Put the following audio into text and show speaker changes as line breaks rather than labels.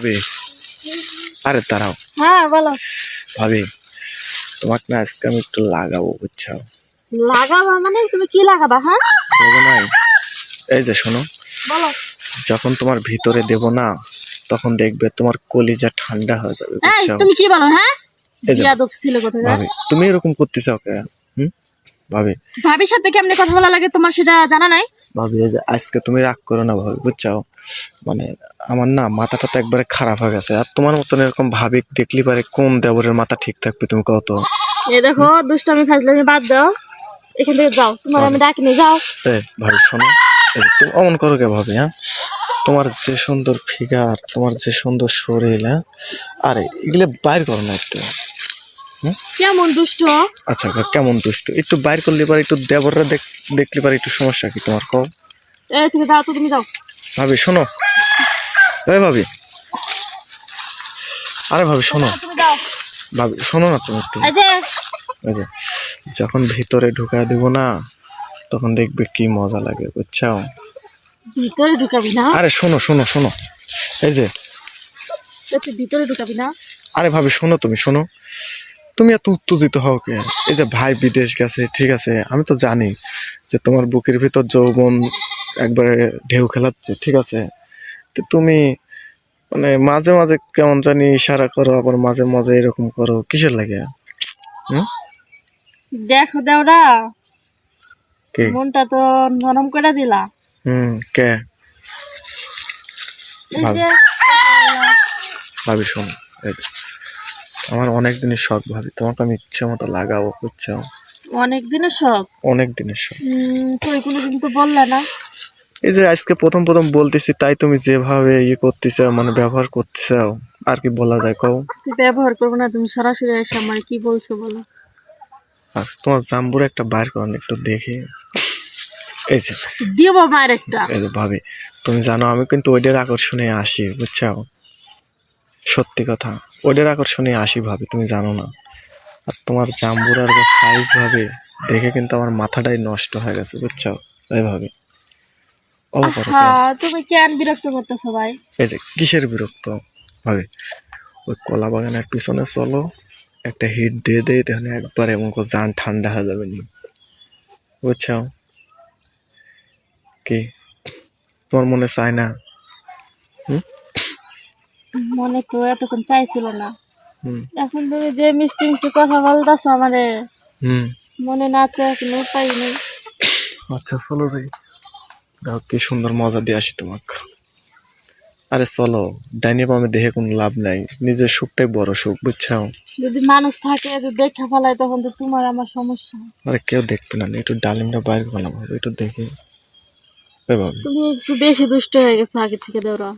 ভাবি, আরে দাঁড়াও।
হ্যাঁ বলো।
ভাবি, তোমাকে না আজকে আমি একটু লাগাবো, বুঝছো?
লাগাবা মানে তুমি কি লাগাবা? হ্যাঁ
দেবো নাই, এই যে শোনো,
বলো।
যখন তোমার ভিতরে দেব না তখন দেখবে তোমার কলিজা ঠান্ডা হয়ে যাবে,
এই
বুঝছো?
তুমি কি বলো? হ্যাঁ
এই যে
বিয়াদব ছিল কোথাকার।
ভাবি, তুমি এরকম করতেছো ওকে? ভাবি,
ভাবির সাথে কেমনে কথা বলা লাগে তোমার সেটা জানা নাই?
ভাবি এই যে আজকে তুমি রাগ করো না ভাবি, বুঝছো? মানে আমার না মাথাটা তো একবারে খারাপ হয়ে গেছে। আর তোমার মতন এরকম ভাবি দেখলি পারে কোন দেবরের মাথা ঠিক থাকবে তুমি কত?
এই দেখো দুষ্টামি ফাজলামি বাদ দাও, এখান থেকে যাও, তোমার আমি ডাকিনি, যাও।
ভাই শোনো, তুমি অমন করো কে ভাবি? হ্যাঁ, তোমার যে সুন্দর ফিগার, তোমার যে সুন্দর শরীর, হ্যাঁ, আরে এগুলো বাইর করো না একটু।
কেমন দুষ্ট?
আচ্ছা কেমন দুষ্ট একটু বাইর করলে পারে, একটু দেবররা দেখলে পারে একটু সমস্যা কি তোমার কও?
এই তুমি যাও তো, তুমি যাও।
ভাবি শোনো, ভাবি, আরে ভাবি শোনো,
তুমি যাও।
ভাবি শোনো না তুমি একটু। এই যে যখন ভিতরে ঢুকা দিব না তখন দেখবে কি মজা লাগে, বুঝছো?
ভিতরে ঢুকাবি না?
আরে শোনো শোনো শোনো, এই যে
তুই ভিতরে ঢুকাবি না?
আরে ভাবি শোনো, তুমি শোনো, তুমি এত উত্তেজিত হও কে? এই যে ভাই বিদেশ গেছে, ঠিক আছে, আমি তো জানি যে তোমার বুকের ভিতর যৌবন একবারে ঢেউ খেলাচ্ছে, ঠিক আছে, তো তুমি মানে মাঝে মাঝে কেমন জানি ইশারা করো, আবার মাঝে মাঝে এরকম করো, কিসের লাগে?
দেখো দেওরা,
কি
মনটা তো নরম করে দিলা।
কে?
এই যে
ভাবি শোনো, এই যে, আমার অনেক দিনের শখ ভাবি, তোমাকে আমি ইচ্ছে মতো লাগাবো, বুঝছো?
অনেক দিনের শখ?
অনেক দিনের শখ।
তুই কোনোদিন তো বললা না।
এই যে আজকে প্রথম প্রথম বলতেছি, তাই তুমি যেভাবে ইয়ে করতেছো, মানে ব্যবহার করতেছো, আর কি বলা যায় কও?
তুই ব্যবহার করবো না, তুমি সরাসরি এসে আমার কি বলছো বলো।
আর তোমার জাম্বুর একটা বাইর করেন একটু দেখি। এই যে
দিব মায়ের একটা।
এই যে ভাবি, তুমি জানো আমি কিন্তু ওইটার আকর্ষণে আসি, বুঝছো? সত্যি কথা, ওইটার আকর্ষণে আসি ভাবি, তুমি জানো না। আর তোমার জাম্বুর আর সাইজ ভাবে দেখে কিন্তু আমার মাথাটাই নষ্ট হয়ে গেছে, বুঝছো? তাই ভাবি
তুমি কেন বিরক্ত করতেছো ভাই?
এই যে কিসের বিরক্ত ভাবি, ওই কলা বাগানের পিছনে চলো, একটা হিট দিয়ে দেয়, তাহলে একবার এমন করে জান ঠান্ডা হয়ে যাবে নি, বুঝছো? কি তোমার মনে চায় না?
মনে তো এতক্ষণ চাইছিল না, এখন তুমি যে মিষ্টি মিষ্টি কথা বলতেছো আমারে, মনে না চায় কোনো উপায় নেই।
আচ্ছা চলো যাই, দেখো কি সুন্দর মজা দিয়ে আসি তোমাকে। আরে চলো, ডাইনি বামে দেখে কোনো লাভ নাই, নিজের সুখটাই বড় সুখ, বুঝছো?
যদি মানুষ থাকে যদি দেখা ফেলায় তখন তো তোমার আমার সমস্যা।
আরে কেউ দেখতে না, একটু ডালিমটা বাইর করলাম, একটু দেখি।
তুমি একটু বেশি দুষ্ট হয়ে গেছো আগে থেকে দেওরা।